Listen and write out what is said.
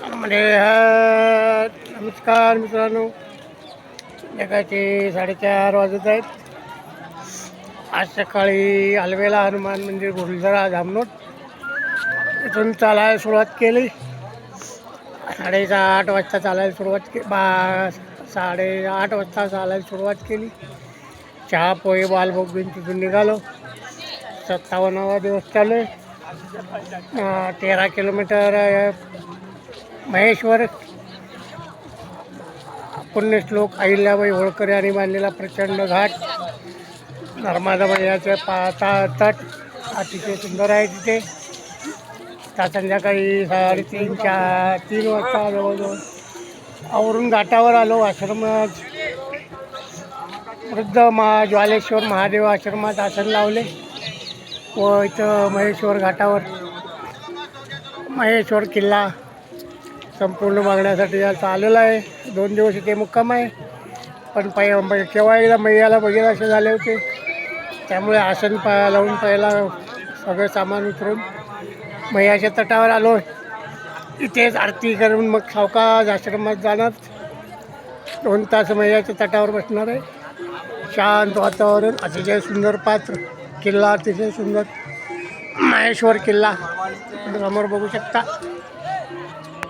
म्हणजे नमस्कार मित्रांनो, जगाचे 4:30 वाजत आहेत. आज सकाळी अलवेला हनुमान मंदिर गुरुद्वारा धामनोट इथून चालायला सुरुवात केली. 8:30 वाजता चालायला सुरुवात केली. 8:30 वाजता चालायला सुरुवात केली. चहा पोहे बालभोग घेऊन तिथून निघालो. 57वा दिवस चालू आहे. 13 किलोमीटर महेश्वर पुण्यश्लोक अहिल्याबाई होळकर यांनी बांधलेला प्रचंड घाट, नर्मदा मैयाचे तट अतिशय सुंदर आहे. तिथे संध्याकाळी 3 वाजता जवळजवळ आवरून घाटावर आलो. आश्रमात वृद्ध ज्वालेश्वर महादेव आश्रमात आसन लावले व इथं महेश्वर घाटावर महेश्वर किल्ला संपूर्ण बघण्यासाठी आलेला आहे. 2 दिवस इथे मुक्काम आहे. पण केव्हा एकदा मैयाला बघेल असे झाले होते, त्यामुळे आसन लावून पहिला सगळं सामान उतरून मैयाच्या तटावर आलो. इथेच आरती करून मग सावकाश आश्रमात जाणार. 2 तास मैयाच्या तटावर बसणार आहे. शांत वातावरण, अतिशय सुंदर पात्र, किल्ला अतिशय सुंदर महेश्वर किल्ला समोर बघू शकता.